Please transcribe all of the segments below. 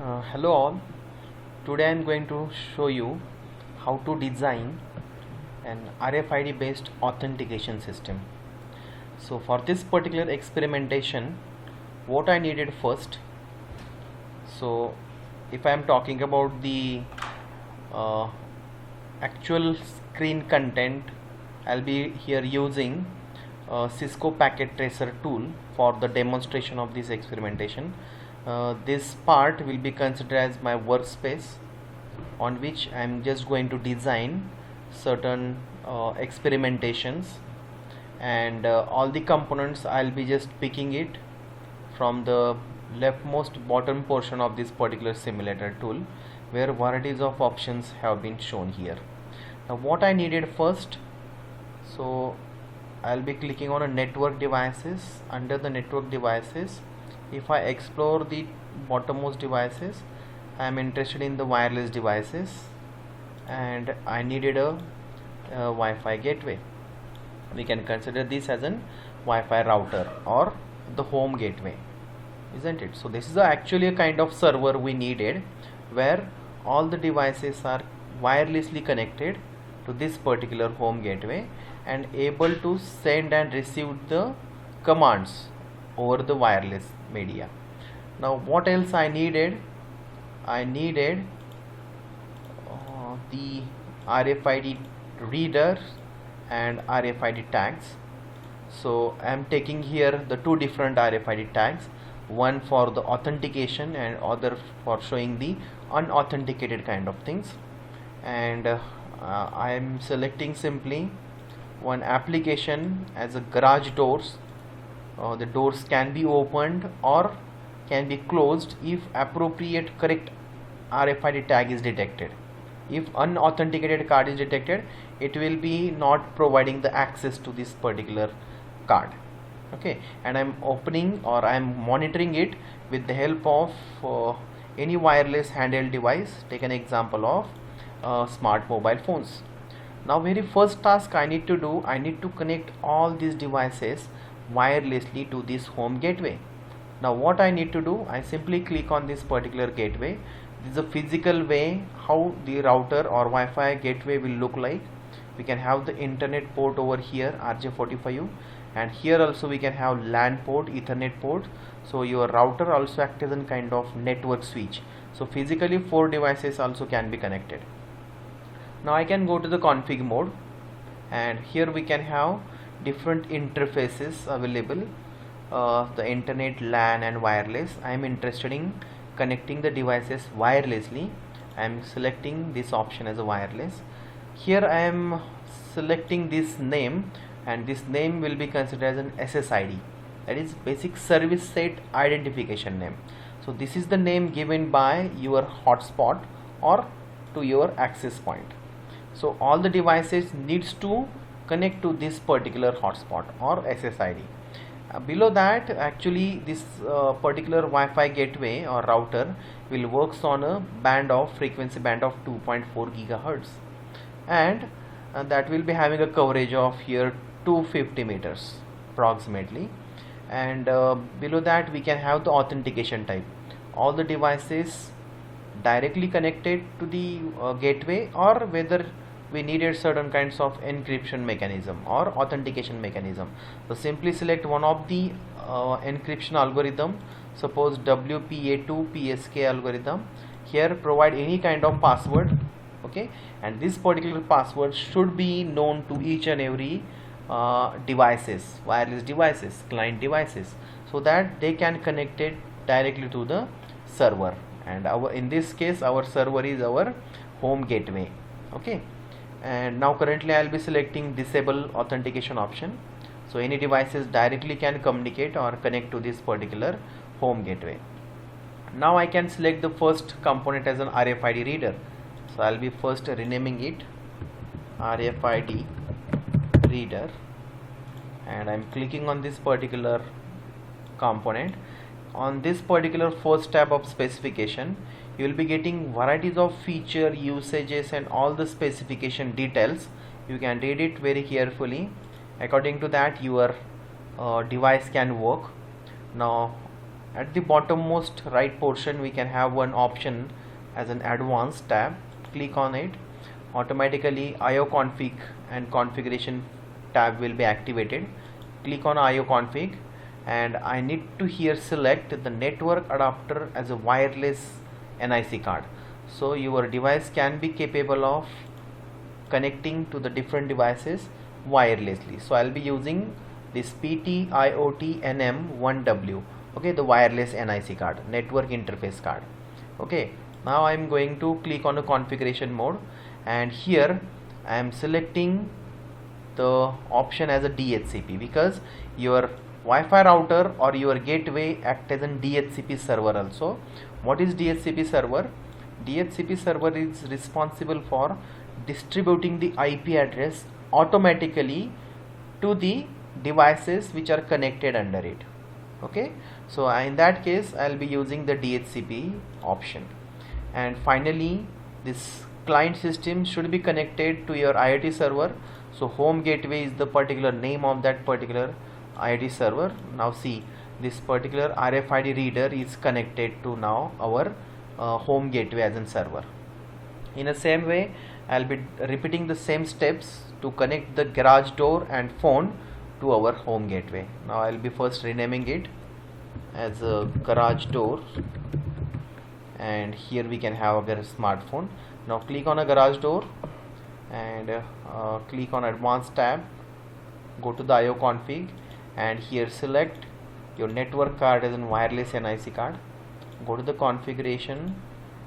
Hello all. Today I am going to show you how to design an RFID based authentication system. So for this particular experimentation, what I needed first, so if I am talking about the uh, actual screen content, I'll be here using Cisco Packet Tracer tool for the demonstration of this experimentation. This part will be considered as my workspace on which I am just going to design certain experimentations, and all the components I'll be just picking it from the leftmost bottom portion of this particular simulator tool, where varieties of options have been shown here. Now what I needed first, so I'll be clicking on a network devices. Under the network devices, if I explore the bottommost devices, I am interested in the wireless devices and I needed a Wi-Fi gateway. We can consider this as an Wi-Fi router or the home gateway, isn't it? So this is actually a kind of server we needed, where all the devices are wirelessly connected to this particular home gateway and able to send and receive the commands over the wireless media. Now what else I needed? I needed the RFID reader and RFID tags. So I am taking here the two different RFID tags, one for the authentication and other for showing the unauthenticated kind of things. And I am selecting simply one application as a garage doors. The doors can be opened or can be closed if appropriate correct RFID tag is detected. If unauthenticated card is detected, it will be not providing the access to this particular card. Okay, and I'm opening or I'm monitoring it with the help of any wireless handheld device. Take an example of smart mobile phones. Now very first task I need to do, I need to connect all these devices wirelessly to this home gateway. Now what I need to do, I simply click on this particular gateway. This is a physical way how the router or Wi-Fi gateway will look like. We can have the internet port over here, RJ45, and here also we can have LAN port, Ethernet port. So your router also acts as a kind of network switch. So physically 4 devices also can be connected. Now I can go to the config mode, and here we can have different interfaces available, the internet, LAN and wireless. I am interested in connecting the devices wirelessly. I am selecting this option as a wireless. Here I am selecting this name, and this name will be considered as an SSID, that is basic service set identification name. So this is the name given by your hotspot or to your access point. So all the devices needs to connect to this particular hotspot or SSID. Below that, actually this particular Wi-Fi gateway or router will works on a frequency band of 2.4 gigahertz, and that will be having a coverage of here 250 meters approximately. And below that we can have the authentication type. All the devices directly connected to the gateway, or whether we needed certain kinds of encryption mechanism or authentication mechanism. So simply select one of the encryption algorithm, suppose WPA2 PSK algorithm. Here provide any kind of password, okay, and this particular password should be known to each and every devices, wireless devices, client devices, so that they can connect it directly to the server. And in this case our server is our home gateway. Okay, and now currently I'll be selecting disable authentication option, so any devices directly can communicate or connect to this particular home gateway. Now I can select the first component as an RFID reader. So I'll be first renaming it RFID reader, and I'm clicking on this particular component. On this particular first tab of specification, you will be getting varieties of feature, usages and all the specification details. You can read it very carefully. According to that your device can work. Now at the bottommost right portion we can have one option as an advanced tab. Click on it. Automatically IO config and configuration tab will be activated. Click on IO config, and I need to here select the network adapter as a wireless NIC card. So your device can be capable of connecting to the different devices wirelessly. So I'll be using this PTIoT-NM1W, okay, the wireless NIC card, network interface card. Okay, now I'm going to click on the configuration mode, and here I am selecting the option as a DHCP, because your Wi-Fi router or your gateway act as a DHCP server also. What is DHCP server? DHCP server is responsible for distributing the IP address automatically to the devices which are connected under it. Okay, so in that case I'll be using the DHCP option. And finally, this client system should be connected to your IoT server. So home gateway is the particular name of that particular IoT server. Now see, this particular RFID reader is connected to now our home gateway as a server. In the same way, I'll be repeating the same steps to connect the garage door and phone to our home gateway. Now I'll be first renaming it as a garage door, and here we can have a smartphone. Now click on a garage door and click on advanced tab, go to the IO config, and here select your network card as a wireless NIC card. Go to the configuration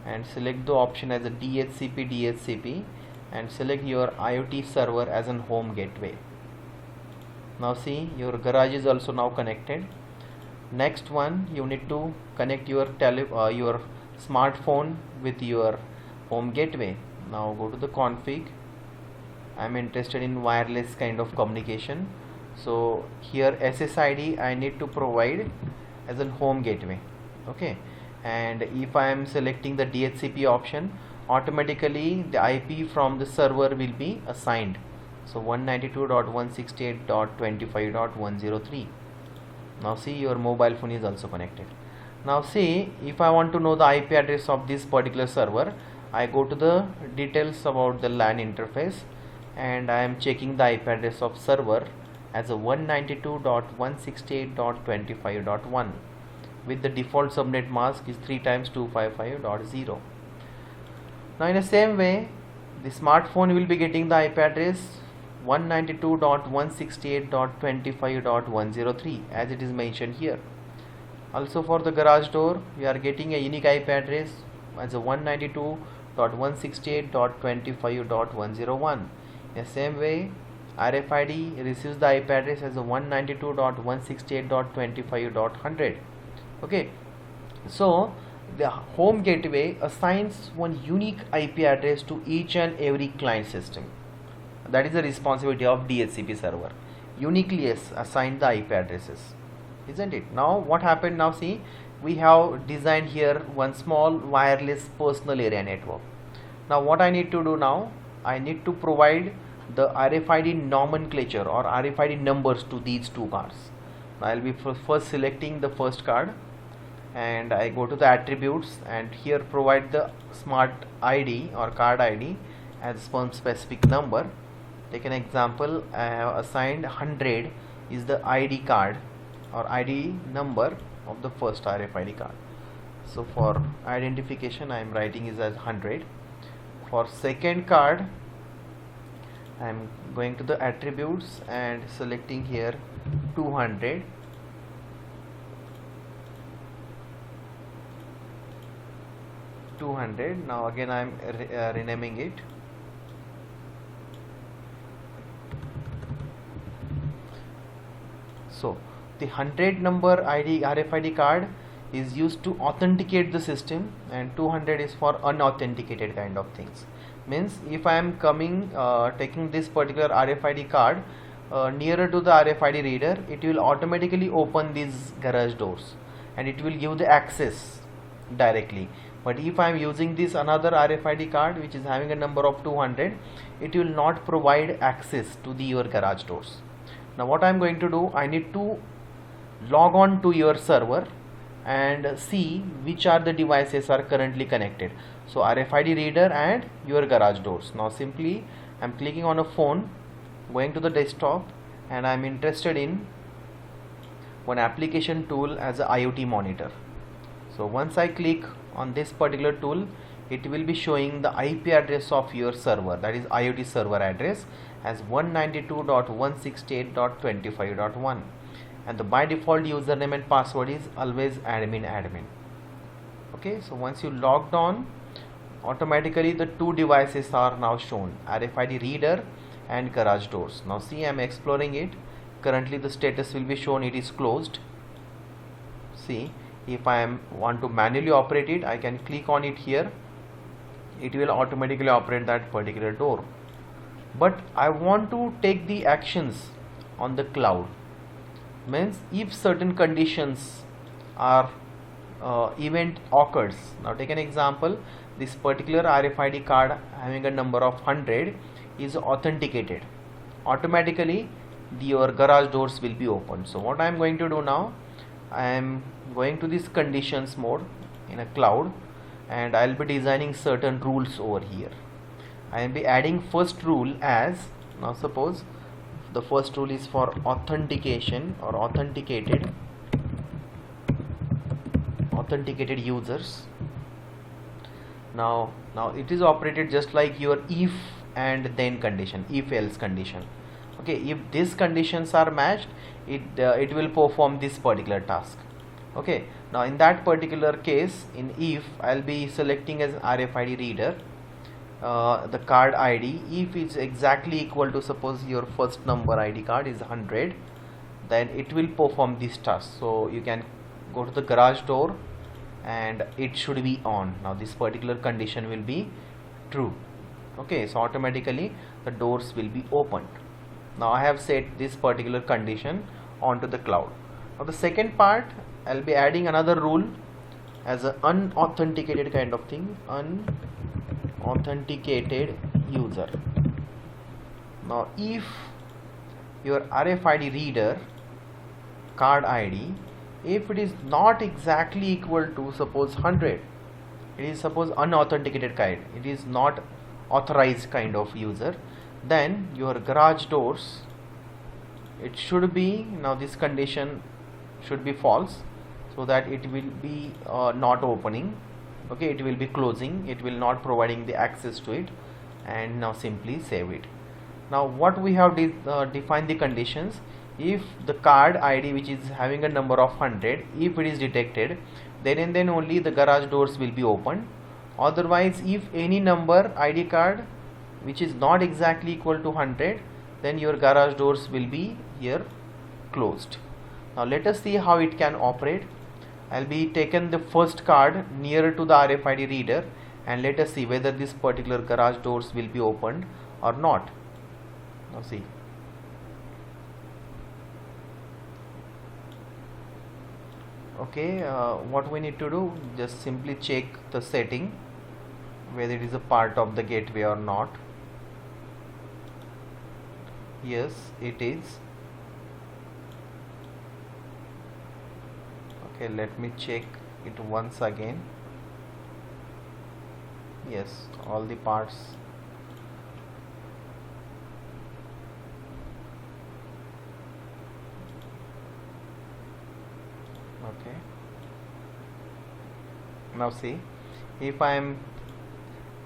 and select the option as a DHCP and select your IoT server as an home gateway. Now see, your garage is also now connected. Next one, you need to connect your your smartphone with your home gateway. Now go to the config. I'm interested in wireless kind of communication, so here SSID I need to provide as a home gateway. Okay, and if I am selecting the DHCP option, automatically the IP from the server will be assigned. So 192.168.25.103. Now see, your mobile phone is also connected. Now see, if I want to know the IP address of this particular server, I go to the details about the LAN interface, and I am checking the IP address of server as a 192.168.25.1 with the default subnet mask is 3 times 255.0. Now in the same way, the smartphone will be getting the IP address 192.168.25.103 as it is mentioned here. Also for the garage door, we are getting a unique IP address as a 192.168.25.101. In the same way, RFID receives the IP address as a 192.168.25.100. Okay, so the home gateway assigns one unique IP address to each and every client system. That is the responsibility of DHCP server. Uniquely assign the IP addresses, isn't it? Now what happened? Now see, we have designed here one small wireless personal area network. Now what I need to do now, I need to provide the RFID nomenclature or RFID numbers to these two cards. Now I'll be first selecting the first card, and I go to the attributes, and here provide the smart ID or card ID as one specific number. Take an example, I have assigned 100 is the ID card or ID number of the first RFID card. So for identification I am writing is as 100. For second card I am going to the attributes and selecting here 200. Now again I am renaming it. So the 100 number RFID card is used to authenticate the system, and 200 is for unauthenticated kind of things. Means if I am coming taking this particular RFID card nearer to the RFID reader, it will automatically open these garage doors and it will give the access directly. But if I am using this another RFID card which is having a number of 200, it will not provide access to your garage doors. Now what I am going to do, I need to log on to your server and see which are the devices are currently connected. So RFID reader and your garage doors. Now simply I'm clicking on a phone, going to the desktop, and I'm interested in one application tool as a IoT monitor. So once I click on this particular tool, it will be showing the IP address of your server, that is IoT server address, as 192.168.25.1, and the by default username and password is always admin. Okay, so once you logged on, automatically the two devices are now shown, RFID reader and garage doors. Now see, I'm exploring it. Currently the status will be shown, it is closed. See, if I want to manually operate it, I can click on it here. It will automatically operate that particular door. But I want to take the actions on the cloud. Means if certain conditions are event occurs. Now take an example. This particular RFID card having a number of 100 is authenticated. Automatically your garage doors will be opened. So what I am going to do now, I am going to this conditions mode in a cloud, and I will be designing certain rules over here. I will be adding first rule as, now suppose the first rule is for authentication or authenticated users. Now it is operated just like your if and then condition, if else condition. Okay, if these conditions are matched, it will perform this particular task. Okay, now in that particular case, in if, I'll be selecting as RFID reader the card ID. If it's exactly equal to, suppose your first number ID card is 100, then it will perform this task. So you can go to the garage door and it should be on. Now this particular condition will be true. Okay, so automatically the doors will be opened. Now I have set this particular condition onto the cloud. Now the second part, I'll be adding another rule as an unauthenticated kind of thing, unauthenticated user. Now if your RFID reader card ID, if it is not exactly equal to, suppose 100, it is suppose unauthenticated kind, it is not authorized kind of user, then your garage doors, it should be, now this condition should be false, so that it will be not opening. Okay, it will be closing, it will not providing the access to it, and now simply save it. Now what we have defined the conditions, if the card ID which is having a number of 100, if it is detected, then and then only the garage doors will be opened. Otherwise, if any number ID card which is not exactly equal to 100, then your garage doors will be here closed. Now let us see how it can operate. I'll be taken the first card nearer to the RFID reader, and let us see whether this particular garage doors will be opened or not. Now see. Okay, what we need to do, just simply check the setting whether it is a part of the gateway or not. Yes, it is. Okay, let me check it once again. Yes, all the parts. Okay, now see, if I am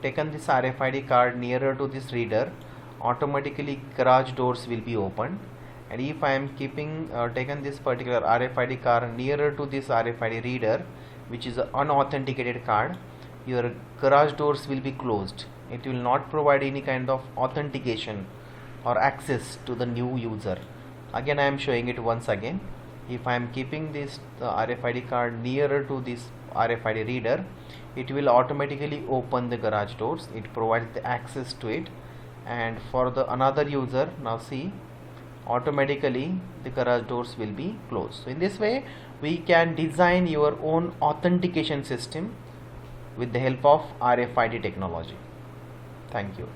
taken this RFID card nearer to this reader, automatically garage doors will be opened. And if I am keeping taken this particular RFID card nearer to this RFID reader, which is an unauthenticated card, your garage doors will be closed. It will not provide any kind of authentication or access to the new user. Again, I am showing it once again. If I am keeping this RFID card nearer to this RFID reader, it will automatically open the garage doors. It provides the access to it. And for the another user, now see, automatically the garage doors will be closed. So in this way, we can design your own authentication system with the help of RFID technology. Thank you.